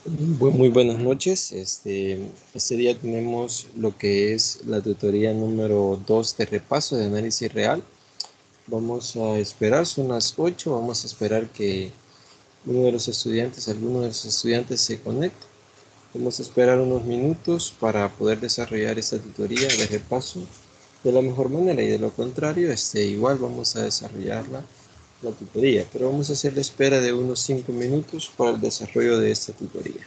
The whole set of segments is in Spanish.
Muy buenas noches. Este día tenemos lo que es la tutoría número 2 de repaso de análisis real. Vamos a esperar, son las 8. Vamos a esperar que alguno de los estudiantes se conecte. Vamos a esperar unos minutos para poder desarrollar esta tutoría de repaso de la mejor manera y de lo contrario, igual vamos a desarrollarla la tutoría, pero vamos a hacer la espera de unos 5 minutos para el desarrollo de esta tutoría.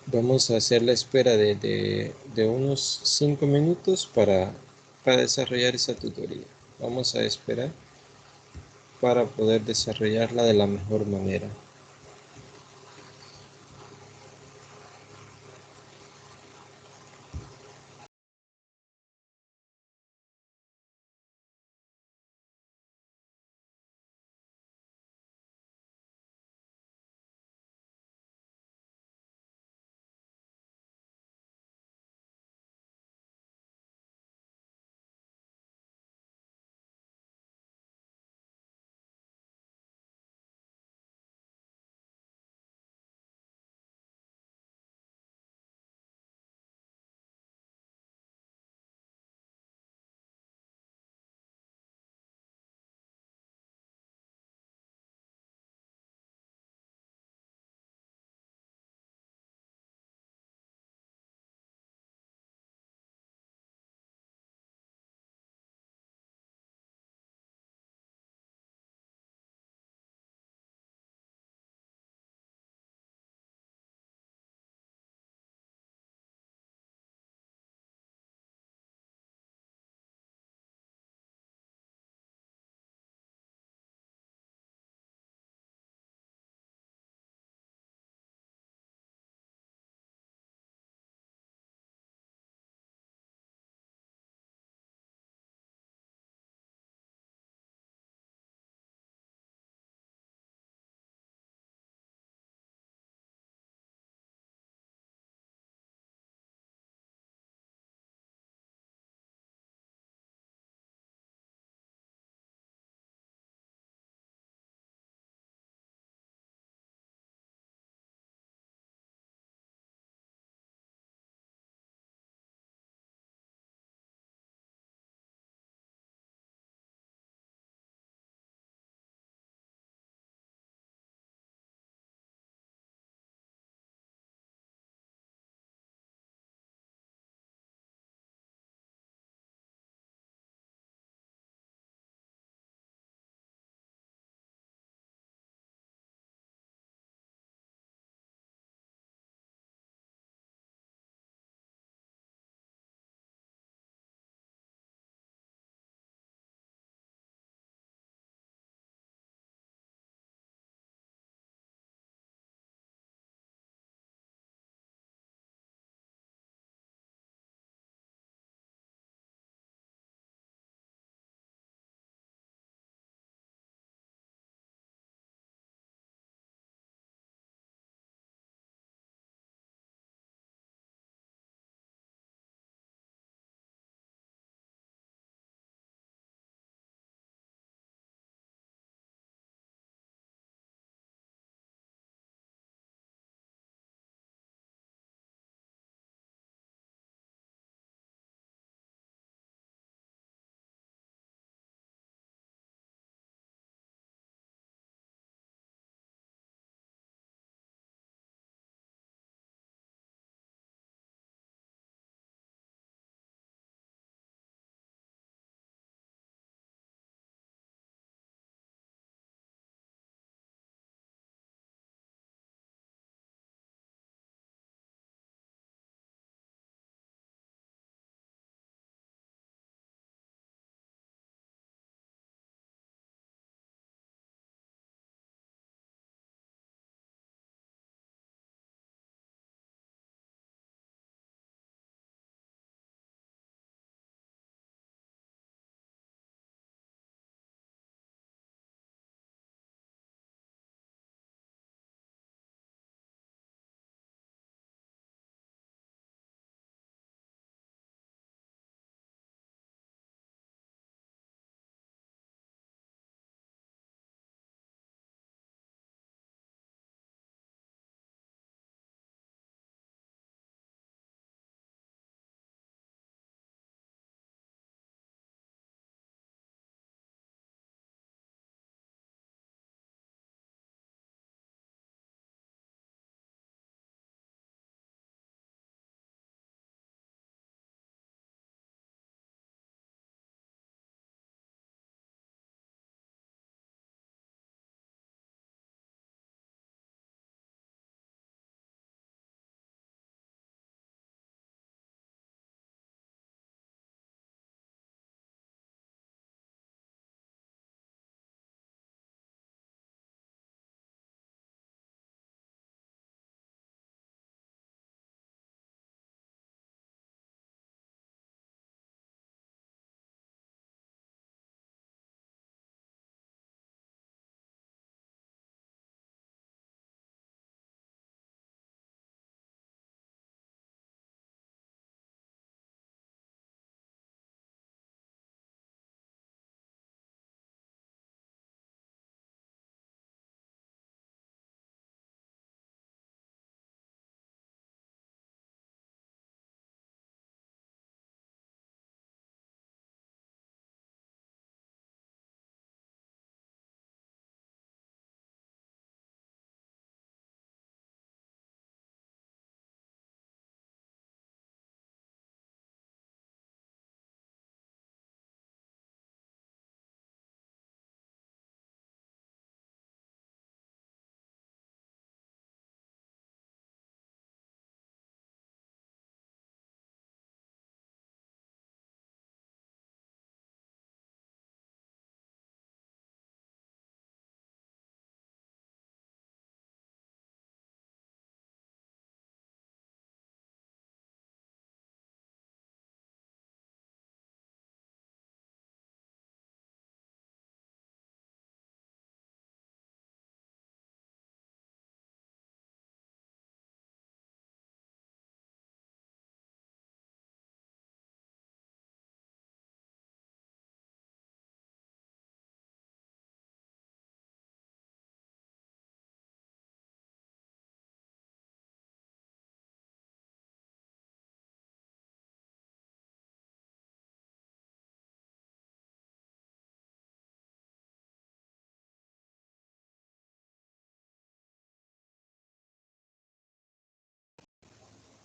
Vamos a hacer la espera de unos 5 minutos para desarrollar esa tutoría. Vamos a esperar para poder desarrollarla de la mejor manera.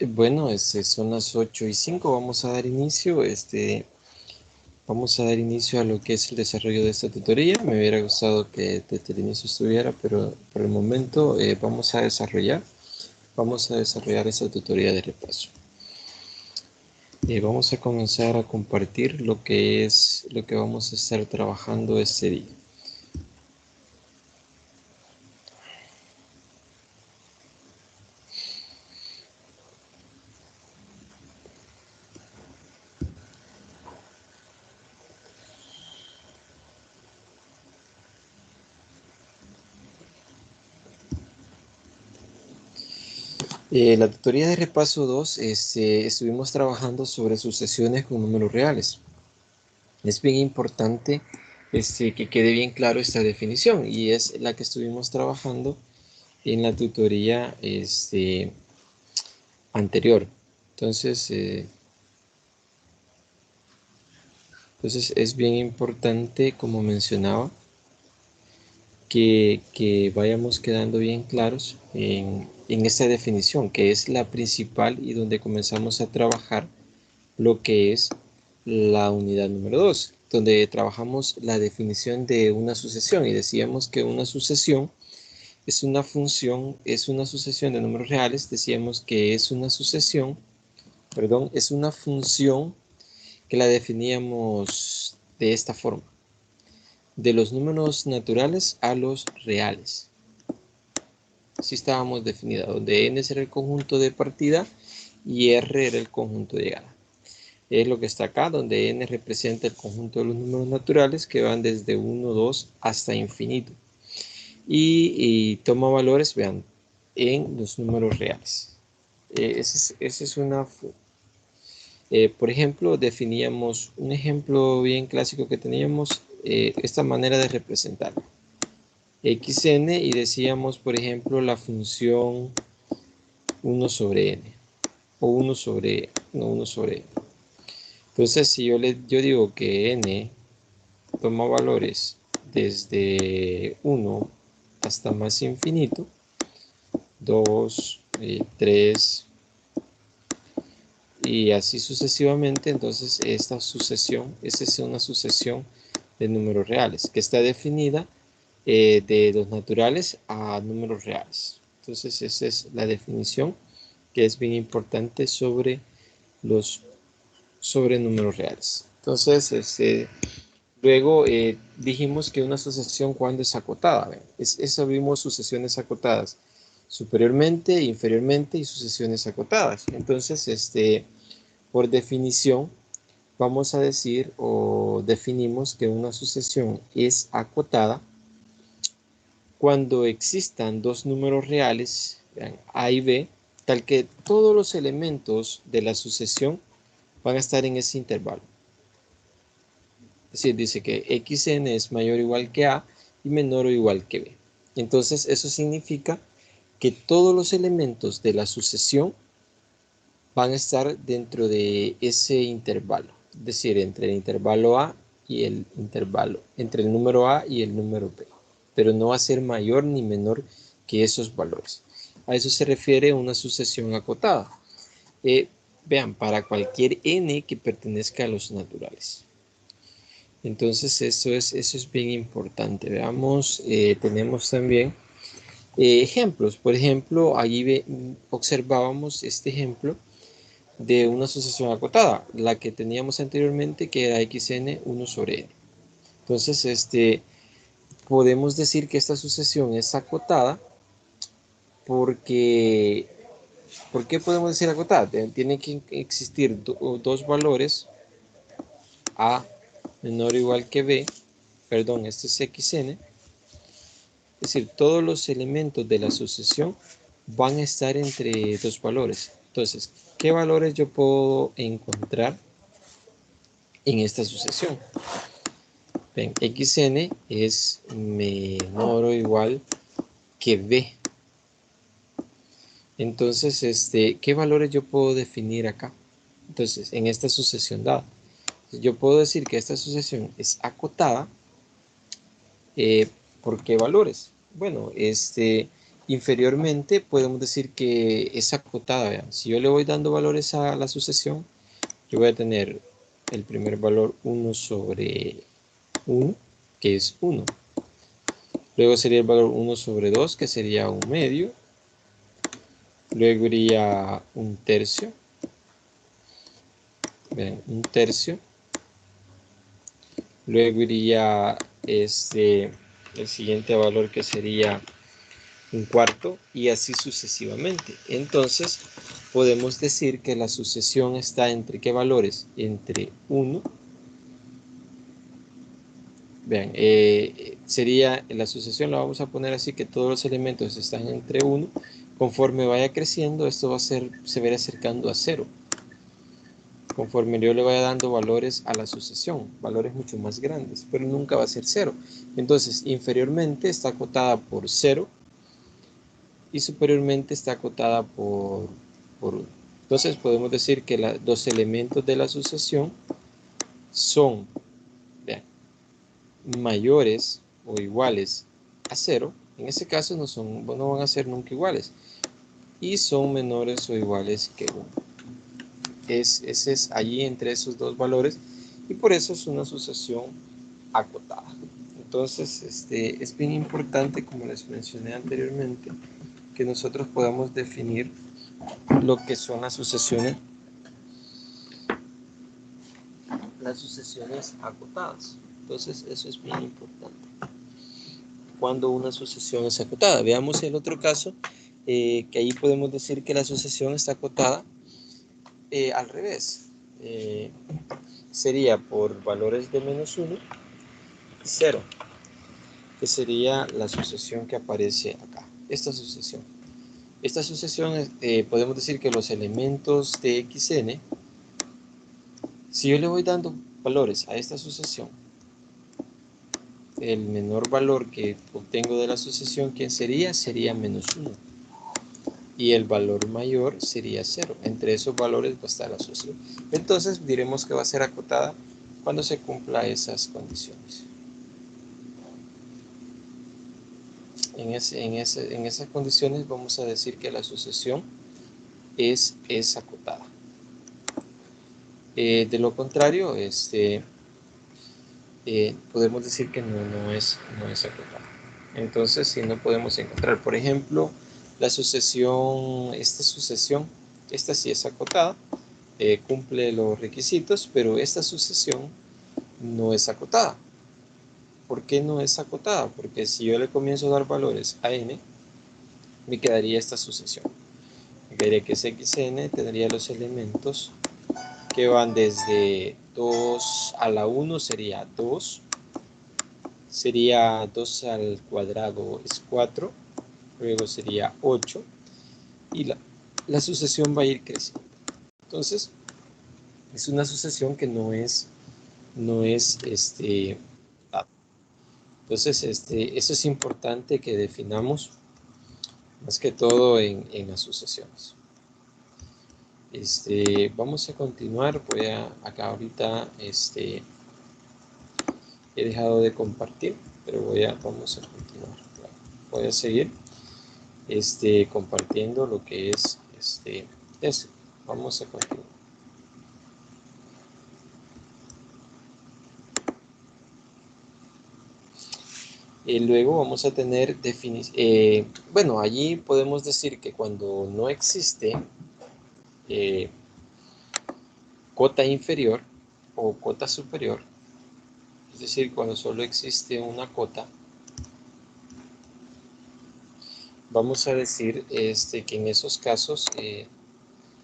Bueno, son las 8:05. Vamos a dar inicio. Vamos a dar inicio a lo que es el desarrollo de esta tutoría. Me hubiera gustado que desde el inicio estuviera, pero por el momento vamos a desarrollar esta tutoría de repaso. Vamos a comenzar a compartir lo que vamos a estar trabajando este día. La tutoría de repaso 2, estuvimos trabajando sobre sucesiones con números reales. Es bien importante que quede bien claro esta definición y es la que estuvimos trabajando en la tutoría anterior. Entonces es bien importante, como mencionaba, que vayamos quedando bien claros en esta definición, que es la principal y donde comenzamos a trabajar lo que es la unidad número 2, donde trabajamos la definición de una sucesión y decíamos que una sucesión es una función, es una sucesión de números reales, decíamos que es una sucesión, perdón, es una función que la definíamos de esta forma, de los números naturales a los reales. Así estábamos definidos, donde n era el conjunto de partida y r era el conjunto de llegada. Es lo que está acá, donde n representa el conjunto de los números naturales que van desde 1, 2 hasta infinito. Y toma valores, vean, en los números reales. Por ejemplo, definíamos un ejemplo bien clásico que teníamos, esta manera de representar xn y decíamos, por ejemplo, la función 1 sobre n o 1 sobre n. Entonces, si yo digo que n toma valores desde 1 hasta más infinito, 2, 3 y así sucesivamente, entonces esta es una sucesión de números reales que está definida de los naturales a números reales. Entonces esa es la definición que es bien importante sobre números reales. Entonces, luego dijimos que una sucesión cuando es acotada. Eso vimos sucesiones acotadas superiormente, inferiormente y sucesiones acotadas. Entonces, por definición, vamos a decir o definimos que una sucesión es acotada cuando existan dos números reales, vean, A y B, tal que todos los elementos de la sucesión van a estar en ese intervalo. Es decir, dice que xn es mayor o igual que a y menor o igual que b. Entonces, eso significa que todos los elementos de la sucesión van a estar dentro de ese intervalo. Es decir, entre el intervalo a y el intervalo, entre el número a y el número b. Pero no va a ser mayor ni menor que esos valores. A eso se refiere una sucesión acotada. Vean, para cualquier n que pertenezca a los naturales. Entonces eso es bien importante. Veamos, tenemos también ejemplos. Por ejemplo, allí observábamos este ejemplo de una sucesión acotada, la que teníamos anteriormente que era xn 1 sobre n. Entonces, podemos decir que esta sucesión es acotada porque, ¿por qué podemos decir acotada? Tiene que existir dos valores, a menor o igual que b, perdón, este es xn, es decir, todos los elementos de la sucesión van a estar entre dos valores. Entonces, ¿qué valores yo puedo encontrar en esta sucesión? Ven, xn es menor o igual que b. Entonces, ¿qué valores yo puedo definir acá? Entonces, en esta sucesión dada, yo puedo decir que esta sucesión es acotada. ¿Por qué valores? Bueno, Inferiormente podemos decir que es acotada. Vean. Si yo le voy dando valores a la sucesión, yo voy a tener el primer valor 1 sobre 1, que es 1. Luego sería el valor 1 sobre 2, que sería 1 medio. Luego iría 1 tercio. Vean, 1 tercio. Luego iría el siguiente valor, que sería 1 cuarto, y así sucesivamente. Entonces podemos decir que la sucesión está entre ¿qué valores? Entre 1. Vean, sería la sucesión, la vamos a poner así, que todos los elementos están entre 1. Conforme vaya creciendo, esto se va a ir acercando a 0. Conforme yo le vaya dando valores a la sucesión, valores mucho más grandes, pero nunca va a ser 0. Entonces, inferiormente está acotada por 0 y superiormente está acotada por 1. Entonces, podemos decir que los elementos de la sucesión son, vean, mayores o iguales a 0. En ese caso no van a ser nunca iguales. Y son menores o iguales que 1. Ese es allí entre esos dos valores, y por eso es una sucesión acotada. Entonces, es bien importante, como les mencioné anteriormente, que nosotros podamos definir lo que son las sucesiones acotadas. Entonces, eso es bien importante. Cuando una sucesión es acotada. Veamos el otro caso, que ahí podemos decir que la sucesión está acotada al revés. Sería por valores de menos 1 y 0, que sería la sucesión que aparece acá. Esta sucesión podemos decir que los elementos de xn, si yo le voy dando valores a esta sucesión, el menor valor que obtengo de la sucesión, ¿quién sería? Sería menos 1. Y el valor mayor sería 0. Entre esos valores va a estar la sucesión. Entonces diremos que va a ser acotada cuando se cumpla esas condiciones. En esas condiciones vamos a decir que la sucesión es acotada. De lo contrario, podemos decir que no es acotada. Entonces, si no podemos encontrar, por ejemplo, esta sucesión sí es acotada, cumple los requisitos, pero esta sucesión no es acotada. ¿Por qué no es acotada? Porque si yo le comienzo a dar valores a n, me quedaría esta sucesión. Me quedaría que xn tendría los elementos que van desde 2 a la 1, sería 2. Sería 2 al cuadrado es 4. Luego sería 8. Y la sucesión va a ir creciendo. Entonces, es una sucesión que no es entonces, eso es importante que definamos más que todo en las sucesiones. Vamos a continuar. Acá ahorita, he dejado de compartir, pero vamos a continuar. Voy a seguir, compartiendo lo que es, eso. Vamos a continuar. Luego vamos a tener bueno, allí podemos decir que cuando no existe cota inferior o cota superior, es decir, cuando solo existe una cota, vamos a decir que en esos casos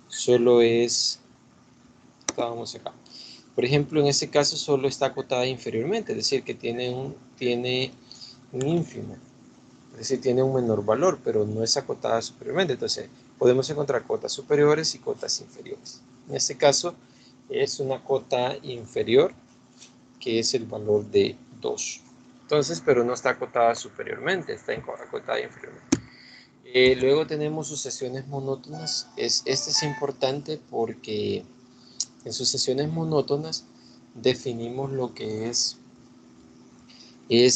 solo estábamos acá. Por ejemplo, en este caso solo está acotada inferiormente, es decir, que tiene un ínfimo, es decir, tiene un menor valor, pero no es acotada superiormente. Entonces, podemos encontrar cotas superiores y cotas inferiores. En este caso, es una cota inferior, que es el valor de 2. Entonces, pero no está acotada superiormente, está acotada inferiormente. Luego tenemos sucesiones monótonas. Este es importante porque en sucesiones monótonas definimos lo que es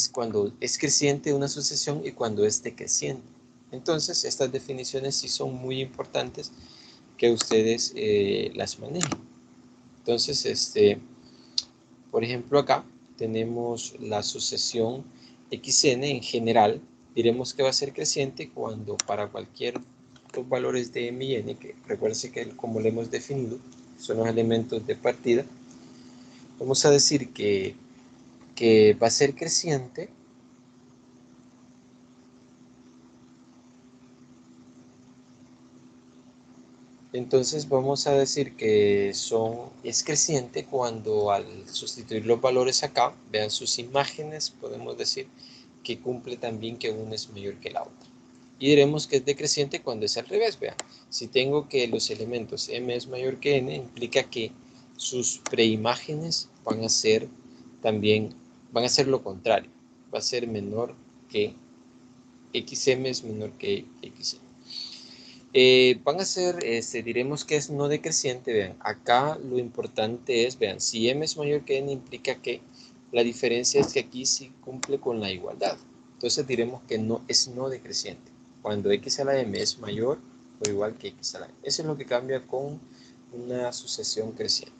cuando es creciente una sucesión y cuando es decreciente. Entonces, estas definiciones sí son muy importantes que ustedes las manejen. Entonces, por ejemplo, acá tenemos la sucesión xn en general. Diremos que va a ser creciente cuando para cualquier dos valores de m y n, que recuérdense que como lo hemos definido, son los elementos de partida, vamos a decir que va a ser creciente entonces vamos a decir que es creciente cuando al sustituir los valores acá, vean sus imágenes, podemos decir que cumple también que una es mayor que la otra. Y diremos que es decreciente cuando es al revés, vean. Si tengo que los elementos m es mayor que n, implica que sus preimágenes van a ser también, van a ser lo contrario. Va a ser menor que xm es menor que xn. Van a ser, diremos que es no decreciente, vean, acá lo importante es, vean, si m es mayor que n implica que la diferencia es que aquí sí cumple con la igualdad. Entonces diremos que no es no decreciente, cuando x a la m es mayor o igual que x a la m. Eso es lo que cambia con una sucesión creciente.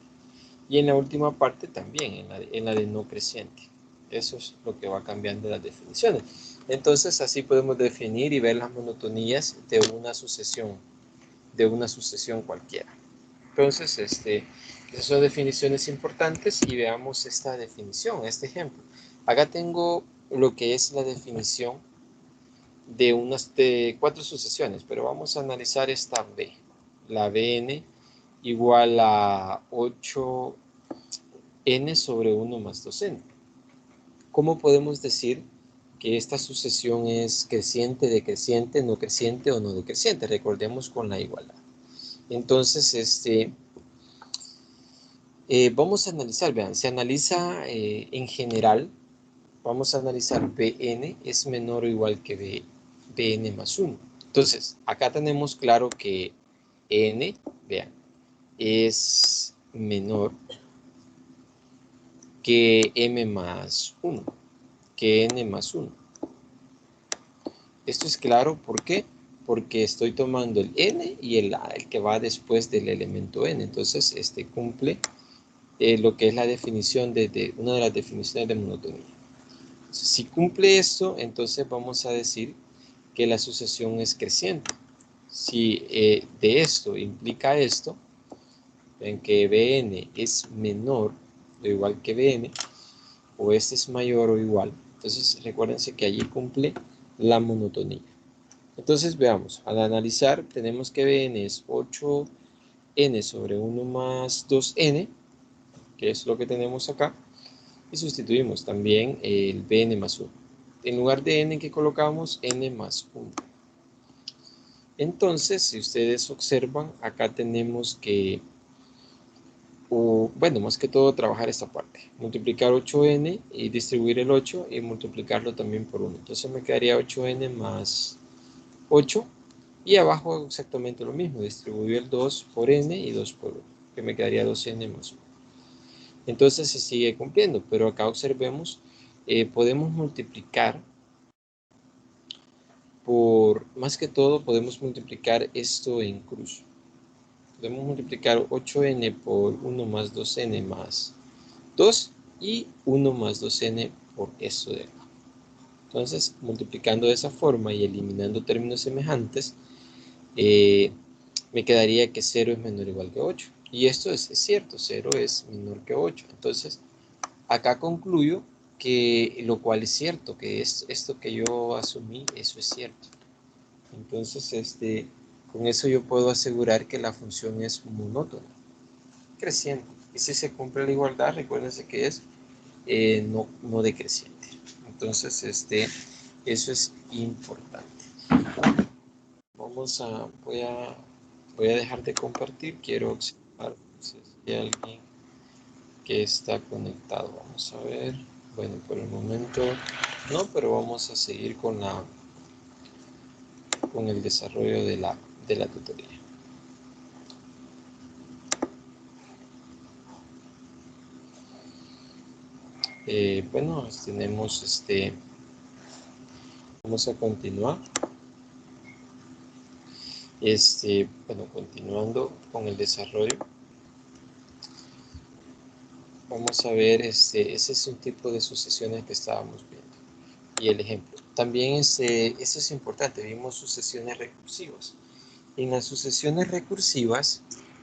Y en la última parte también, en la de no creciente. Eso es lo que va cambiando las definiciones. Entonces así podemos definir y ver las monotonías de una sucesión cualquiera. Entonces, esas son definiciones importantes y veamos esta definición, este ejemplo. Acá tengo lo que es la definición de cuatro sucesiones, pero vamos a analizar esta B. La Bn igual a 8n sobre 1 más 2n. ¿Cómo podemos decir que esta sucesión es creciente, decreciente, no creciente o no decreciente? Recordemos con la igualdad. Entonces, vamos a analizar, vean, se analiza en general, vamos a analizar Bn es menor o igual que Bn más 1. Entonces, acá tenemos claro que n, vean, es menor que m más 1, que n más 1. Esto es claro, ¿por qué? Porque estoy tomando el n y el que va después del elemento n. Entonces, cumple lo que es la definición una de las definiciones de monotonía. Si cumple esto, entonces vamos a decir que la sucesión es creciente. Si de esto implica esto, en que Bn es menor o igual que Bn, o este es mayor o igual, entonces recuérdense que allí cumple la monotonía. Entonces veamos, al analizar tenemos que Bn es 8n sobre 1 más 2n, que es lo que tenemos acá, y sustituimos también el Bn más 1. En lugar de n que colocamos, n más 1. Entonces, si ustedes observan, acá tenemos que, bueno, más que todo trabajar esta parte. Multiplicar 8n y distribuir el 8 y multiplicarlo también por 1. Entonces me quedaría 8n más 8. Y abajo exactamente lo mismo. Distribuir el 2 por n y 2 por 1. Que me quedaría 2n más 1. Entonces se sigue cumpliendo. Pero acá observemos, podemos multiplicar más que todo podemos multiplicar esto en cruz. Podemos multiplicar 8n por 1 más 2n más 2 y 1 más 2n por esto de acá. Entonces, multiplicando de esa forma y eliminando términos semejantes, me quedaría que 0 es menor o igual que 8. Y esto es cierto, 0 es menor que 8. Entonces, acá concluyo que lo cual es cierto, que esto que yo asumí, eso es cierto. Entonces, con eso yo puedo asegurar que la función es monótona, creciente. Y si se cumple la igualdad, recuérdense que es no decreciente. Entonces, eso es importante. Voy a dejar de compartir. Quiero observar si hay alguien que está conectado. Vamos a ver. Bueno, por el momento no, pero vamos a seguir con el desarrollo de la tutoría. Bueno, tenemos vamos a continuar. Bueno, continuando con el desarrollo, vamos a ver, ese es un tipo de sucesiones que estábamos viendo. Y el ejemplo. También eso es importante, vimos sucesiones recursivas. En las sucesiones recursivas,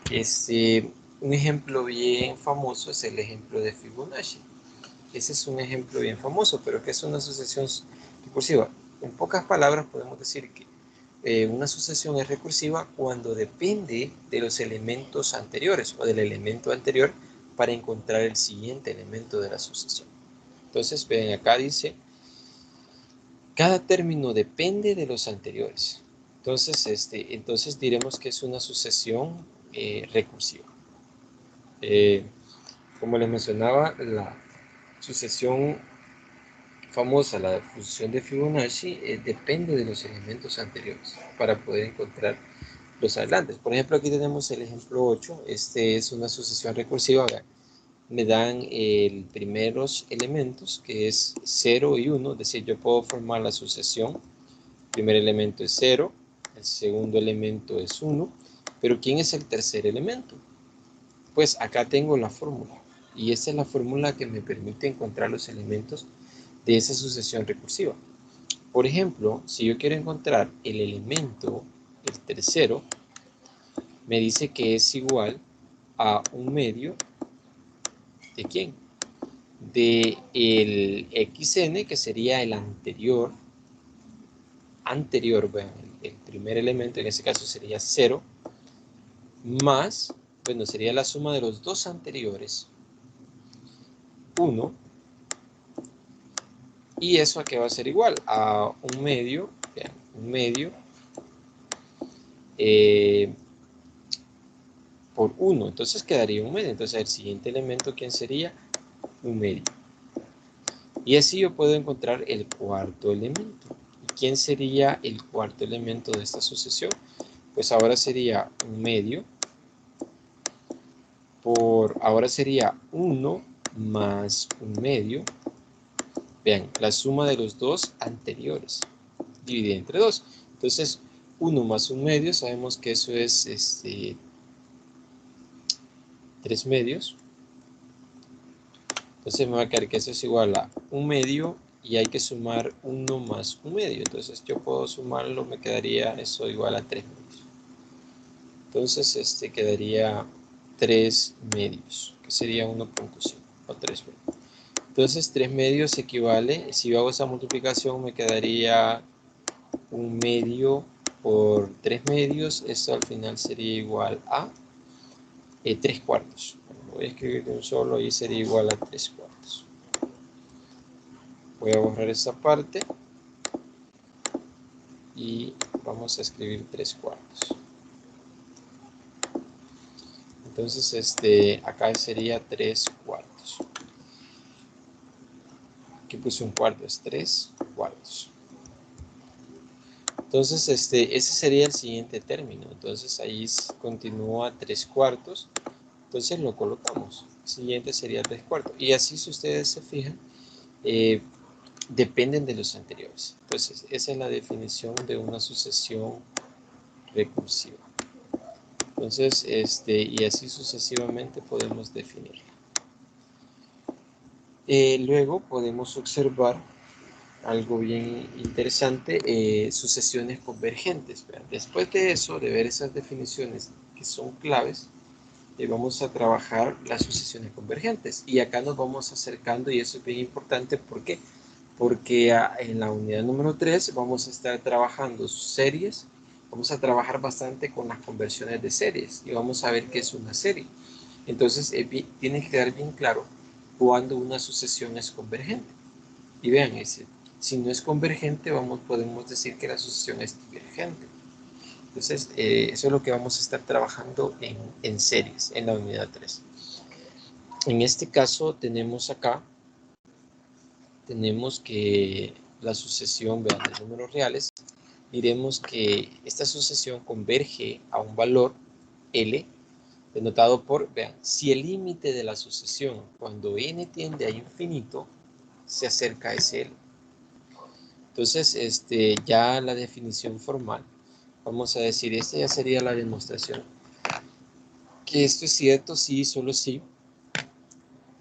un ejemplo bien famoso es el ejemplo de Fibonacci. Ese es un ejemplo bien famoso, pero ¿qué es una sucesión recursiva? En pocas palabras podemos decir que una sucesión es recursiva cuando depende de los elementos anteriores o del elemento anterior para encontrar el siguiente elemento de la sucesión. Entonces, ven, acá dice, cada término depende de los anteriores. Entonces diremos que es una sucesión recursiva. Como les mencionaba, la sucesión famosa, la fusión de Fibonacci, depende de los elementos anteriores para poder encontrar los adelantes. Por ejemplo, aquí tenemos el ejemplo 8. Este es una sucesión recursiva. Me dan los primeros elementos, que es 0 y 1. Es decir, yo puedo formar la sucesión. El primer elemento es 0, el segundo elemento es 1. Pero ¿quién es el tercer elemento? Pues acá tengo la fórmula. Y esta es la fórmula que me permite encontrar los elementos de esa sucesión recursiva. Por ejemplo, si yo quiero encontrar el elemento, el tercero, me dice que es igual a un medio ¿de quién? De el xn, que sería el anterior, vean, el primer elemento, en ese caso sería 0, más, bueno, sería la suma de los dos anteriores, 1, y eso a qué va a ser igual, a un medio, vean, un medio, por 1, entonces quedaría un medio. Entonces el siguiente elemento, ¿quién sería? Un medio. Y así yo puedo encontrar el cuarto elemento. ¿Y quién sería el cuarto elemento de esta sucesión? Pues ahora sería un medio ahora sería 1 más un medio. Vean, la suma de los dos anteriores dividida entre 2. Entonces, 1 más un medio, sabemos que eso es 3 medios. Entonces me va a quedar que eso es igual a un medio y hay que sumar 1 más un medio. Entonces yo puedo sumarlo, me quedaría eso igual a 3 medios. Entonces quedaría 3 medios, que sería 1.5 o 3 medios. Entonces 3 medios equivale, si yo hago esa multiplicación me quedaría un medio por 3 medios. Esto al final sería igual a 3 cuartos. Voy a escribir de un solo y sería igual a 3 cuartos. Voy a borrar esta parte y vamos a escribir 3 cuartos. Entonces acá sería 3 cuartos. Aquí puse un cuarto, es 3 cuartos. Entonces ese sería el siguiente término. Entonces ahí continúa 3 cuartos. Entonces lo colocamos. El siguiente sería 3 cuartos. Y así, si ustedes se fijan, dependen de los anteriores. Entonces esa es la definición de una sucesión recursiva. Entonces, y así sucesivamente podemos definirla. Luego podemos observar algo bien interesante, sucesiones convergentes. Después de eso, de ver esas definiciones que son claves, vamos a trabajar las sucesiones convergentes. Y acá nos vamos acercando, y eso es bien importante. ¿Por qué? Porque en la unidad número 3 vamos a estar trabajando series. Vamos a trabajar bastante con las conversiones de series y vamos a ver qué es una serie. Entonces, tiene que quedar bien claro cuando una sucesión es convergente. Y vean, si no es convergente, podemos decir que la sucesión es divergente. Entonces, eso es lo que vamos a estar trabajando en series, en la unidad 3. En este caso, tenemos que la sucesión, vean, de números reales, diremos que esta sucesión converge a un valor L, denotado por, vean, si el límite de la sucesión cuando n tiende a infinito se acerca a ese L. Entonces, ya la definición formal vamos a decir, esta ya sería la demostración. Que esto es cierto si y solo si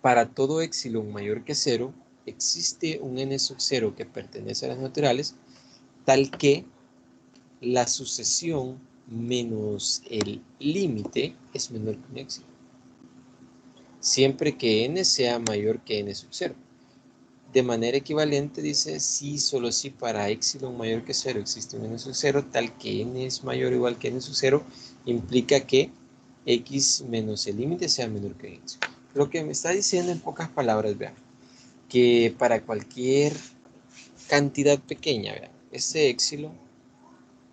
para todo épsilon mayor que 0 existe un n sub 0 que pertenece a las naturales, tal que la sucesión menos el límite es menor que un épsilon. Siempre que n sea mayor que n sub 0. De manera equivalente dice si solo si para épsilon mayor que 0 existe un n sub 0, tal que n es mayor o igual que n sub 0, implica que x menos el límite sea menor que x. Lo que me está diciendo en pocas palabras, vean, que para cualquier cantidad pequeña, vean, este épsilon,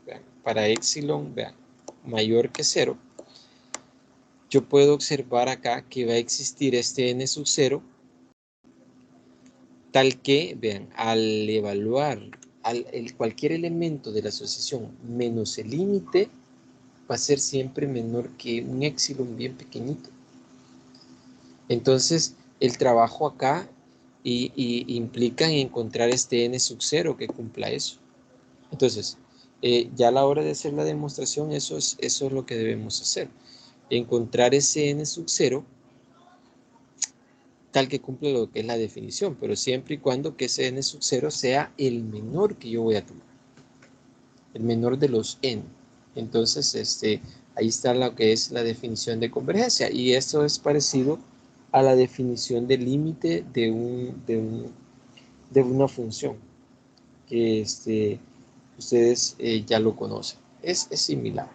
vean, para épsilon, vean, mayor que 0, yo puedo observar acá que va a existir este n sub 0, tal que, vean, al evaluar cualquier elemento de la asociación menos el límite, va a ser siempre menor que un épsilon bien pequeñito. Entonces, el trabajo acá implica encontrar este n sub 0 que cumpla eso. Entonces, ya a la hora de hacer la demostración, eso es lo que debemos hacer. Encontrar ese n sub 0 tal que cumple lo que es la definición, pero siempre y cuando que ese n sub 0 sea el menor que yo voy a tomar, el menor de los n. Entonces, ahí está lo que es la definición de convergencia, y esto es parecido a la definición de límite de una función, que ustedes ya lo conocen. Es similar,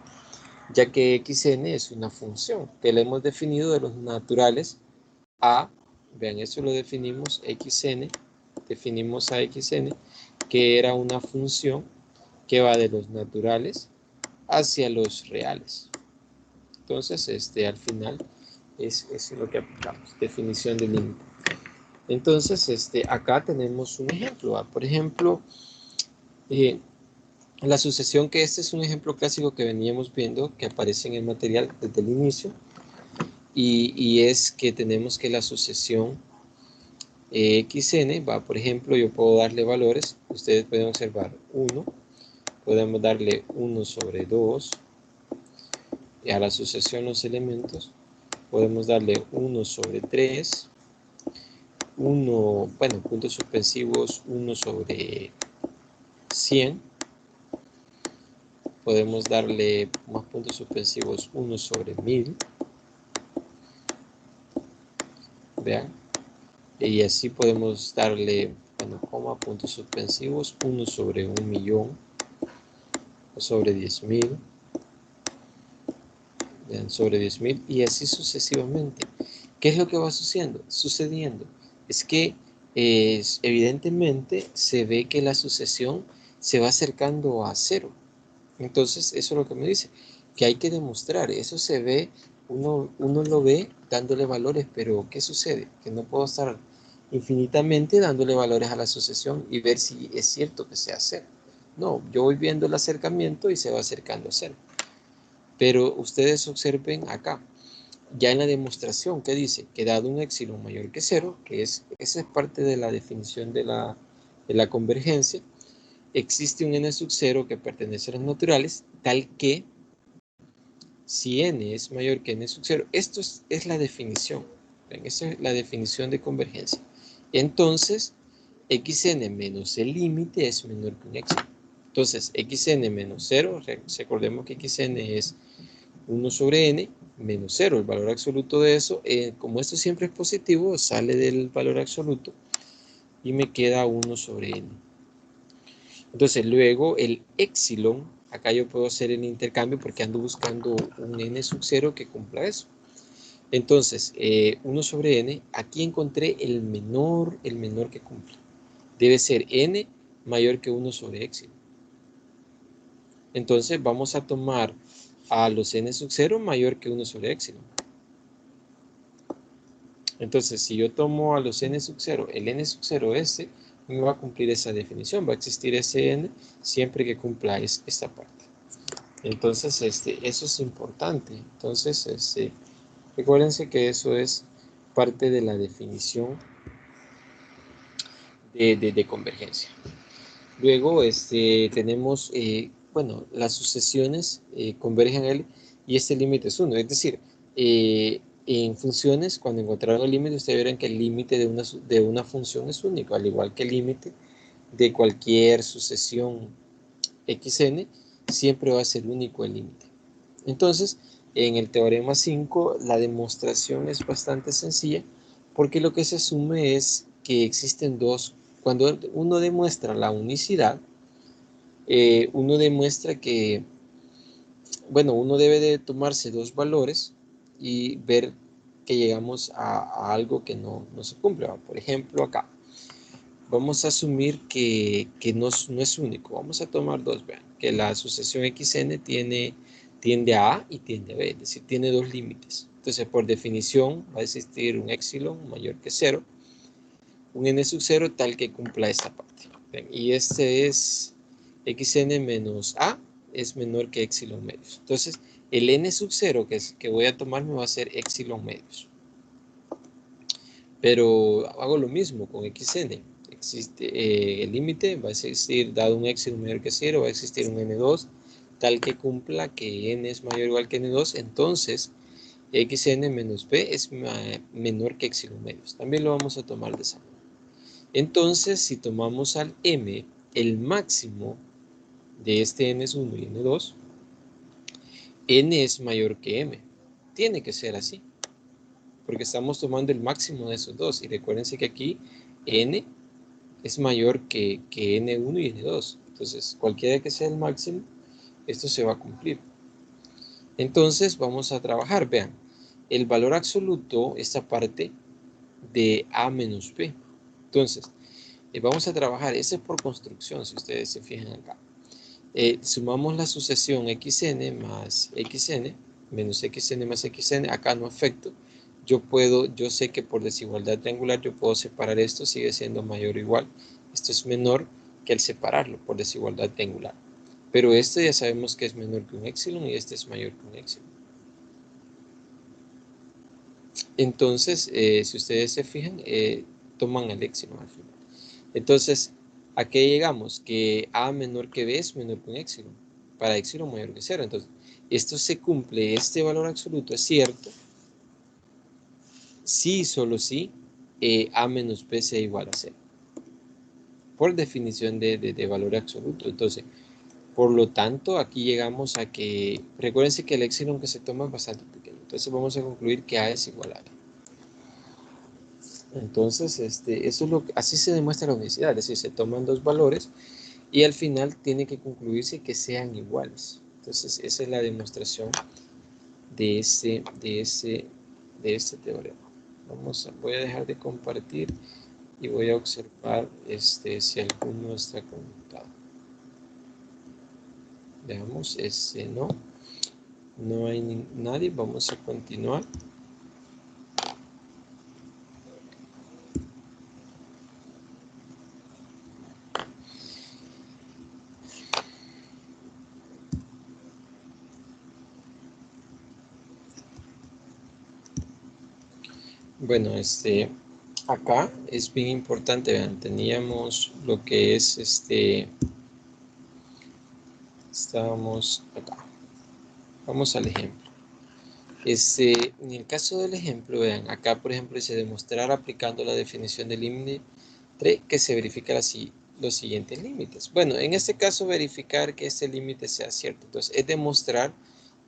ya que xn es una función que le hemos definido de los naturales a, vean, eso lo definimos xn, definimos a xn, que era una función que va de los naturales hacia los reales. Entonces, al final es lo que aplicamos, definición de límite. Entonces, acá tenemos un ejemplo. Por ejemplo, la sucesión, que este es un ejemplo clásico que veníamos viendo, que aparece en el material desde el inicio, y es que tenemos que la sucesión xn va, por ejemplo, yo puedo darle valores, ustedes pueden observar 1, podemos darle 1 sobre 2, y a la sucesión los elementos, podemos darle 1 sobre 3, 1, bueno, puntos suspensivos 1 sobre 100, podemos darle más puntos suspensivos 1 sobre 1000, vean, y así podemos darle, bueno, coma, puntos suspensivos 1 sobre 1.000.000, o sobre 10.000, sobre 10.000, y así sucesivamente. ¿Qué es lo que va sucediendo? Es que evidentemente se ve que la sucesión se va acercando a 0. Entonces, eso es lo que me dice, que hay que demostrar. Eso se ve, uno lo ve dándole valores, pero ¿qué sucede? Que no puedo estar infinitamente dándole valores a la sucesión y ver si es cierto que sea 0. No, yo voy viendo el acercamiento y se va acercando a 0. Pero ustedes observen acá, ya en la demostración, ¿qué dice? Que dado un épsilon mayor que 0, que esa es parte de la definición de la convergencia, existe un n sub 0 que pertenece a los naturales, tal que si n es mayor que n sub 0, esto es la definición. ¿Ven? Esa es la definición de convergencia. Entonces, xn menos el límite es menor que un épsilon. Entonces, xn menos 0, recordemos que xn es 1 sobre n menos 0, el valor absoluto de eso, como esto siempre es positivo, sale del valor absoluto y me queda 1 sobre n. Entonces luego el épsilon, acá yo puedo hacer el intercambio porque ando buscando un n sub 0 que cumpla eso. Entonces 1 sobre n, aquí encontré el menor que cumple. Debe ser n mayor que 1 sobre épsilon. Entonces vamos a tomar a los n sub 0 mayor que 1 sobre épsilon. Entonces, si yo tomo a los n sub 0, el n sub 0 me va a cumplir esa definición. Va a existir ese n siempre que cumpla esta parte. Entonces, eso es importante. Entonces, recuérdense que eso es parte de la definición de convergencia. Luego, tenemos, bueno, las sucesiones convergen a él y este límite es 1. Es decir, en funciones, cuando encontraron el límite, ustedes verán que el límite de una función es único, al igual que el límite de cualquier sucesión xn, siempre va a ser único el límite. Entonces, en el teorema 5, la demostración es bastante sencilla, porque lo que se asume es que existen dos. Cuando uno demuestra la unicidad, uno demuestra que, bueno, uno debe de tomarse dos valores y ver que llegamos a algo que no se cumple. Por ejemplo, acá, vamos a asumir que no es único. Vamos a tomar dos, vean, que la sucesión xn tiende a A y tiende a B, es decir, tiene dos límites. Entonces, por definición, va a existir un epsilon mayor que 0, un n sub 0 tal que cumpla esta parte. Bien, y este es xn menos A es menor que epsilon medios. Entonces, el n sub 0 que voy a tomar me va a ser epsilon medios. Pero hago lo mismo con xn. Existe el límite, va a existir, dado un epsilon mayor que 0, va a existir un n2 tal que cumpla que n es mayor o igual que n2, entonces xn menos b es menor que epsilon medios. También lo vamos a tomar de esa manera. Entonces, si tomamos al m, el máximo de este n es 1 y n2, n es mayor que m. Tiene que ser así, porque estamos tomando el máximo de esos dos. Y recuérdense que aquí n es mayor que n1 y n2. Entonces, cualquiera que sea el máximo, esto se va a cumplir. Entonces, vamos a trabajar. Vean, el valor absoluto, esta parte de a menos b. Entonces, vamos a trabajar, ese es por construcción, si ustedes se fijan acá. Sumamos la sucesión xn más xn, menos xn más xn, acá no afecto. Yo sé que por desigualdad triangular yo puedo separar esto, sigue siendo mayor o igual. Esto es menor que al separarlo por desigualdad triangular. Pero este ya sabemos que es menor que un epsilon y este es mayor que un epsilon. Entonces, si ustedes se fijan, toman el epsilon al final. Entonces, ¿a qué llegamos? Que A menor que B es menor que un epsilon. Para epsilon mayor que 0. Entonces, esto se cumple, este valor absoluto es cierto, si y solo si A menos B sea igual a 0. Por definición de valor absoluto. Entonces, por lo tanto, aquí llegamos a que, recuérdense que el epsilon que se toma es bastante pequeño. Entonces, vamos a concluir que A es igual a B. Entonces, eso es así se demuestra la unicidad, es decir, se toman dos valores y al final tiene que concluirse que sean iguales. Entonces, esa es la demostración de este teorema. Voy a dejar de compartir y voy a observar si alguno está conectado. Veamos, no hay nadie, vamos a continuar. Bueno, acá es bien importante, vean, teníamos lo que es estábamos acá. Vamos al ejemplo. En el caso del ejemplo, vean, acá por ejemplo se demostrar aplicando la definición del límite que se verifica los siguientes límites. Bueno, en este caso verificar que este límite sea cierto. Entonces, es demostrar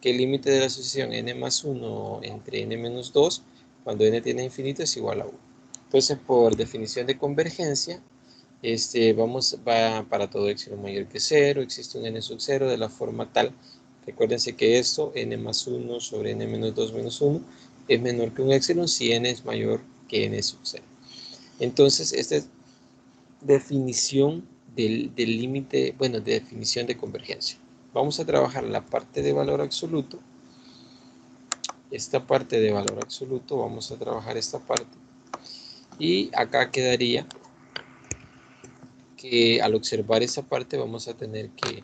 que el límite de la sucesión n más 1 entre n menos 2, cuando n tiene infinito, es igual a 1. Entonces, por definición de convergencia, va para todo epsilon mayor que 0, existe un n sub 0 de la forma tal. Recuérdense que esto, n más 1 sobre n menos 2 menos 1, es menor que un epsilon si n es mayor que n sub 0. Entonces, esta es definición del límite, bueno, de definición de convergencia. Vamos a trabajar la parte de valor absoluto. Esta parte de valor absoluto, vamos a trabajar esta parte. Y acá quedaría que al observar esta parte vamos a tener que,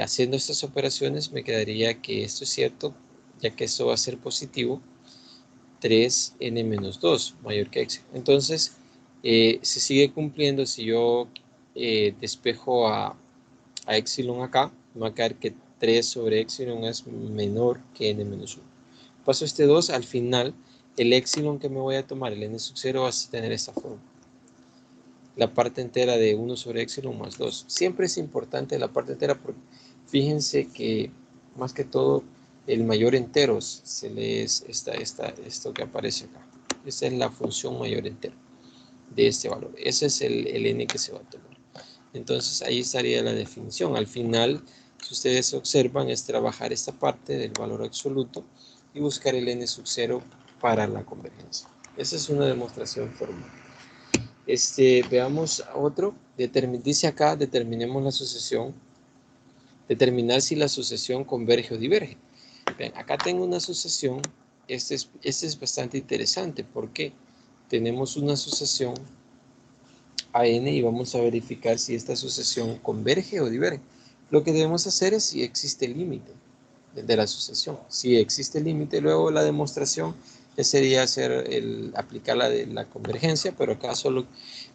haciendo estas operaciones, me quedaría que esto es cierto, ya que esto va a ser positivo, 3n menos 2, mayor que x. Entonces, se sigue cumpliendo si yo despejo a epsilon acá, me va a quedar que 3 sobre epsilon es menor que n menos 1. Paso este 2, al final, el epsilon que me voy a tomar, el n sub 0, va a tener esta forma. La parte entera de 1 sobre epsilon más 2. Siempre es importante la parte entera porque fíjense que, más que todo, el mayor entero se lee esto que aparece acá. Esta es la función mayor entero de este valor. Ese es el n que se va a tomar. Entonces ahí estaría la definición. Al final, si ustedes observan, es trabajar esta parte del valor absoluto y buscar el n sub 0 para la convergencia. Esa es una demostración formal. Veamos otro. Dice acá, determinemos la sucesión. Determinar si la sucesión converge o diverge. Ven, acá tengo una sucesión. Este es bastante interesante porque tenemos una sucesión a n y vamos a verificar si esta sucesión converge o diverge. Lo que debemos hacer es si existe el límite de la sucesión. Si existe el límite, luego la demostración sería aplicar la convergencia, pero acá solo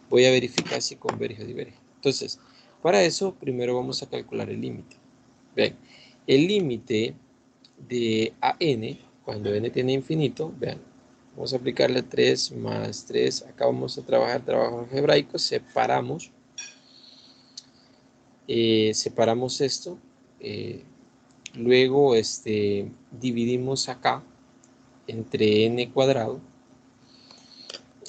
voy a verificar si converge o diverge. Entonces, para eso, primero vamos a calcular el límite. Vean, el límite de a n, cuando n tiene infinito, vean, vamos a aplicarle 3 más 3. Acá vamos a trabajar trabajo algebraico. Separamos esto. Luego dividimos acá entre n cuadrado.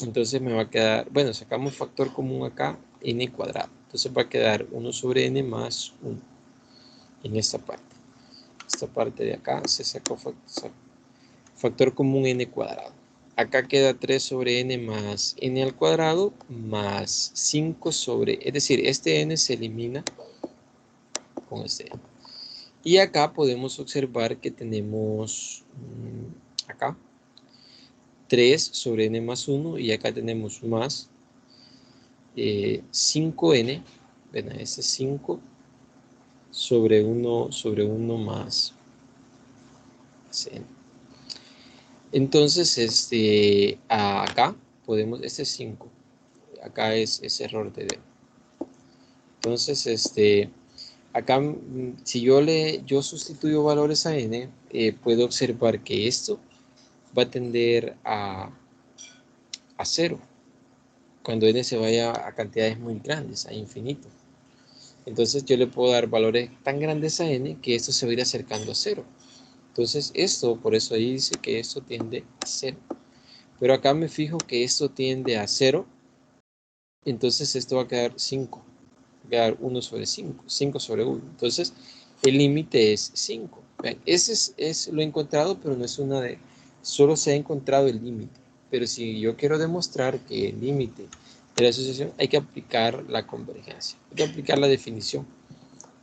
Entonces me va a quedar, bueno, sacamos factor común acá, n cuadrado. Entonces va a quedar 1 sobre n más 1 en esta parte. Esta parte de acá se sacó factor común n cuadrado. Acá queda 3 sobre n más n al cuadrado más 5 sobre, es decir, este n se elimina con este n. Y acá podemos observar que tenemos acá 3 sobre n más 1 y acá tenemos más 5n, ven, este es 5 sobre 1 más n. Entonces, acá podemos, este es 5, acá es error de D. Entonces, acá, si yo sustituyo valores a n, puedo observar que esto va a tender a 0, cuando n se vaya a cantidades muy grandes, a infinito. Entonces yo le puedo dar valores tan grandes a n que esto se va a ir acercando a 0. Entonces por eso ahí dice que esto tiende a 0. Pero acá me fijo que esto tiende a 0. Entonces esto va a quedar 5. Va a quedar 1 sobre 5. 5 sobre 1. Entonces el límite es 5. Vean, ese es lo encontrado, pero no es una de... Solo se ha encontrado el límite. Pero si yo quiero demostrar que el límite de la asociación, hay que aplicar la convergencia. Hay que aplicar la definición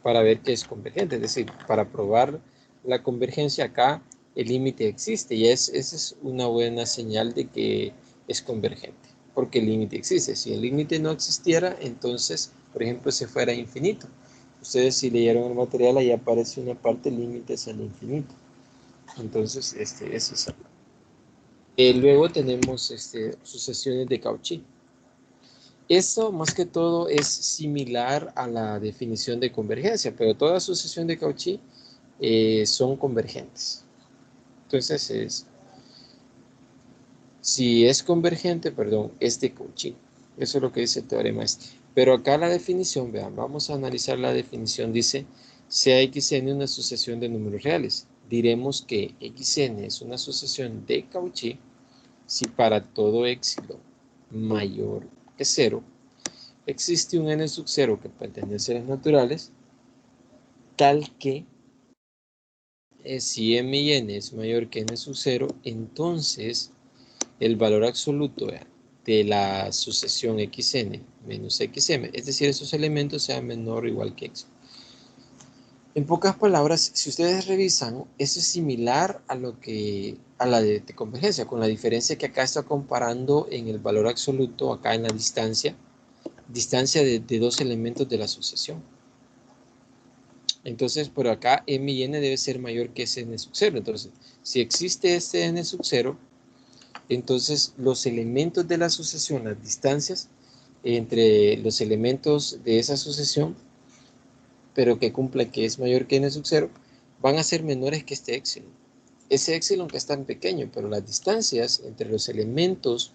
para ver que es convergente. Es decir, para probar la convergencia acá, el límite existe. Y esa es una buena señal de que es convergente. Porque el límite existe. Si el límite no existiera, entonces, por ejemplo, se fuera infinito. Ustedes si leyeron el material, ahí aparece una parte límites al infinito. Entonces, eso es algo. Luego tenemos sucesiones de Cauchy. Esto más que todo es similar a la definición de convergencia, pero toda sucesión de Cauchy son convergentes. Entonces, si es convergente, perdón, es de Cauchy. Eso es lo que dice el teorema este. Pero acá la definición, vean, vamos a analizar la definición. Dice, sea xn una sucesión de números reales. Diremos que xn es una sucesión de Cauchy si para todo épsilon mayor que 0 existe un n sub 0 que pertenece a las naturales, tal que si m y n es mayor que n sub 0, entonces el valor absoluto de la sucesión xn menos xm, es decir, esos elementos sean menor o igual que x. En pocas palabras, si ustedes revisan, eso es similar a la de convergencia, con la diferencia que acá está comparando en el valor absoluto, acá en la distancia de dos elementos de la sucesión. Entonces, por acá m y n debe ser mayor que ese n sub 0. Entonces, si existe este n sub 0, entonces los elementos de la sucesión, las distancias entre los elementos de esa sucesión, pero que cumpla que es mayor que n sub 0, van a ser menores que este epsilon. Ese epsilon que es tan pequeño, pero las distancias entre los elementos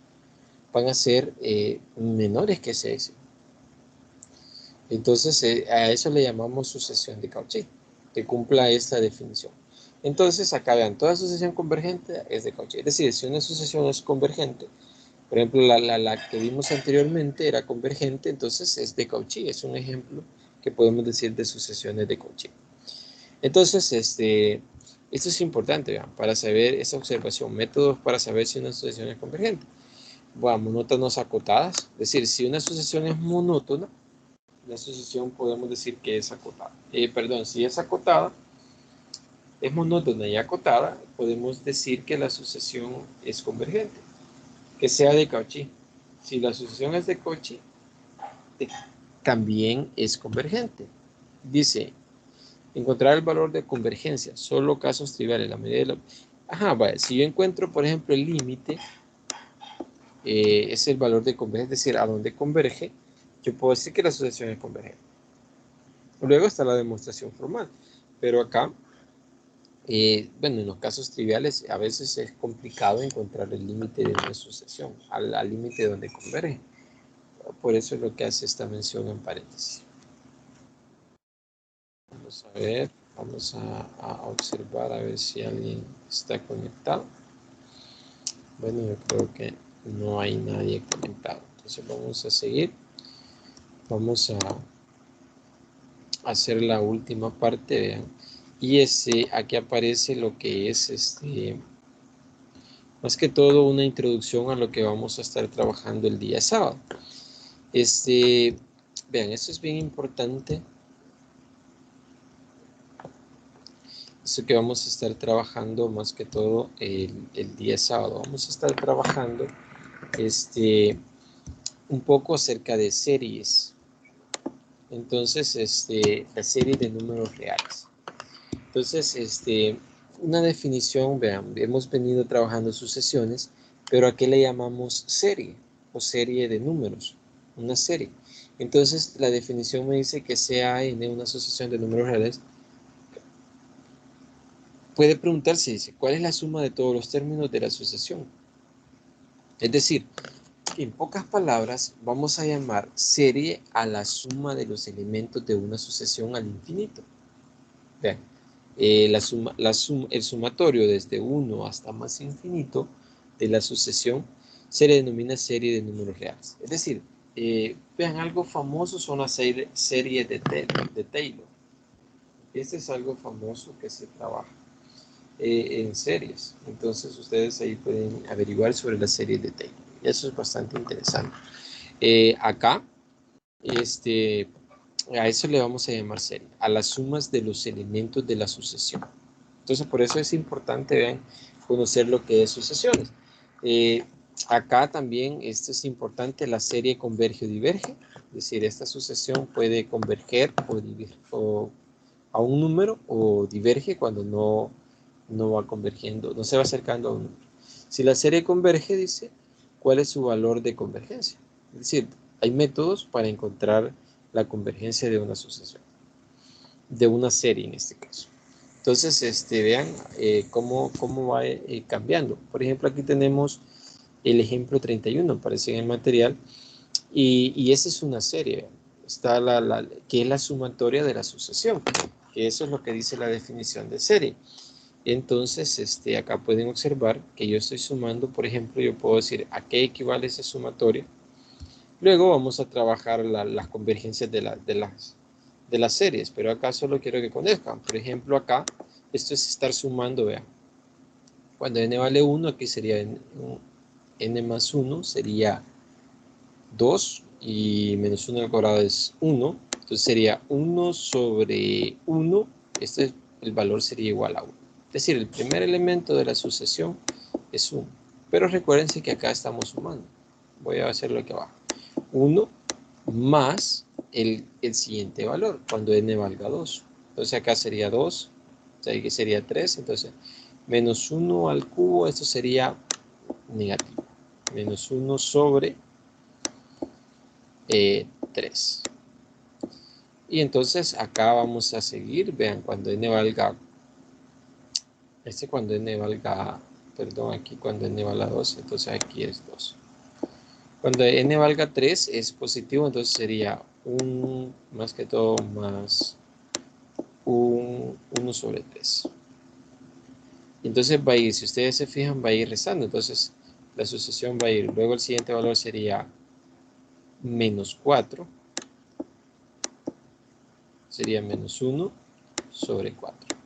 van a ser menores que ese epsilon. Entonces, a eso le llamamos sucesión de Cauchy, que cumpla esta definición. Entonces, acá vean, toda sucesión convergente es de Cauchy. Es decir, si una sucesión es convergente, por ejemplo, la que vimos anteriormente era convergente, entonces es de Cauchy. Es un ejemplo que podemos decir de sucesiones de Cauchy. Entonces, esto es importante, vean, para saber esa observación, métodos para saber si una sucesión es convergente. Bueno, monótonos acotadas, es decir, si una sucesión es monótona, la sucesión podemos decir que es acotada. Si es acotada, es monótona y acotada, podemos decir que la sucesión es convergente, que sea de Cauchy. Si la sucesión es de Cauchy, también es convergente. Dice, encontrar el valor de convergencia, solo casos triviales, la medida de la... Ajá, vale, si yo encuentro, por ejemplo, el límite, es el valor de convergencia, es decir, a dónde converge, yo puedo decir que la sucesión es convergente. Luego está la demostración formal, pero acá, bueno, en los casos triviales a veces es complicado encontrar el límite de una sucesión, al límite donde converge. Por eso es lo que hace esta mención en paréntesis. Vamos a ver, vamos a observar a ver si alguien está conectado. Bueno, yo creo que no hay nadie conectado. Entonces vamos a seguir. Vamos a hacer la última parte, vean. Y aquí aparece lo que es más que todo una introducción a lo que vamos a estar trabajando el día sábado. Vean, esto es bien importante. Eso que vamos a estar trabajando más que todo el día sábado. Vamos a estar trabajando un poco acerca de series. Entonces, la serie de números reales. Entonces, una definición, vean, hemos venido trabajando sucesiones, pero ¿a qué le llamamos serie? O serie de números, una serie. Entonces, la definición me dice que sea en una sucesión de números reales. Puede preguntarse, dice, ¿cuál es la suma de todos los términos de la sucesión? Es decir, en pocas palabras, vamos a llamar serie a la suma de los elementos de una sucesión al infinito. Vean, el sumatorio desde 1 hasta más infinito de la sucesión se le denomina serie de números reales. Es decir, vean, algo famoso son las series de Taylor. Este es algo famoso que se trabaja en series. Entonces ustedes ahí pueden averiguar sobre las series de Taylor. Eso es bastante interesante. Acá, a eso le vamos a llamar serie, a las sumas de los elementos de la sucesión. Entonces, por eso es importante, vean, conocer lo que es sucesiones. Acá también, esto es importante, la serie converge o diverge, es decir, esta sucesión puede converger o a un número o diverge cuando no va convergiendo, no se va acercando a un número. Si la serie converge, dice, ¿cuál es su valor de convergencia? Es decir, hay métodos para encontrar la convergencia de una sucesión, de una serie en este caso. Entonces, vean cómo va cambiando. Por ejemplo, aquí tenemos el ejemplo 31, aparece en el material, y esa es una serie. Está que es la sumatoria de la sucesión, que eso es lo que dice la definición de serie. Entonces, acá pueden observar que yo estoy sumando, por ejemplo, yo puedo decir a qué equivale esa sumatoria. Luego vamos a trabajar las convergencias de las series, pero acá solo quiero que conozcan. Por ejemplo, acá, esto es estar sumando, vean. Cuando n vale 1, aquí sería n más 1, sería 2, y menos 1 al cuadrado es 1. Entonces sería 1 sobre 1, el valor sería igual a 1. Es decir, el primer elemento de la sucesión es 1. Pero recuérdense que acá estamos sumando. Voy a hacerlo aquí abajo. 1 más el siguiente valor, cuando n valga 2. Entonces acá sería 2, o sea, aquí sería 3, entonces menos 1 al cubo, esto sería negativo. Menos 1 sobre 3. Y entonces acá vamos a seguir, vean, cuando n valga, cuando n valga, perdón, aquí cuando n valga 2, entonces aquí es 2. Cuando n valga 3 es positivo, entonces sería 1 más que todo más 1 sobre 3. Entonces va a ir, si ustedes se fijan, va a ir restando. Entonces la sucesión va a ir. Luego el siguiente valor sería menos 4. Sería menos 1 sobre 4.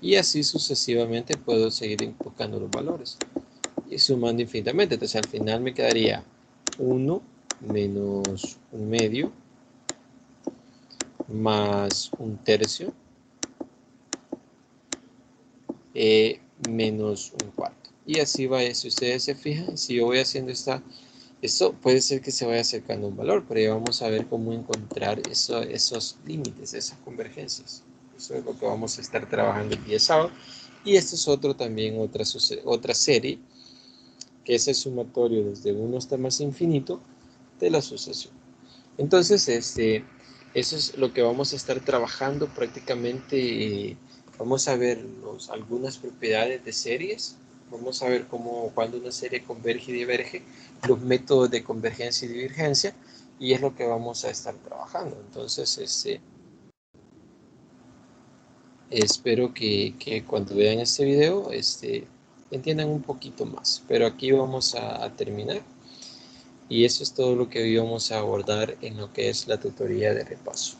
Y así sucesivamente puedo seguir buscando los valores. Y sumando infinitamente. Entonces al final me quedaría 1 menos 1 medio más 1 tercio menos 1 cuarto. Y así va, si ustedes se fijan, si yo voy haciendo esto puede ser que se vaya acercando un valor, pero ya vamos a ver cómo encontrar esos límites, esas convergencias. Eso es lo que vamos a estar trabajando el día sábado. Y esto es también otra serie, que es el sumatorio desde 1 hasta más infinito de la sucesión. Entonces, eso es lo que vamos a estar trabajando prácticamente. Vamos a ver algunas propiedades de series. Vamos a ver cuando una serie converge y diverge, los métodos de convergencia y divergencia, y es lo que vamos a estar trabajando. Entonces, espero que cuando vean este video, entiendan un poquito más. Pero aquí vamos a terminar. Y eso es todo lo que hoy vamos a abordar en lo que es la tutoría de repaso.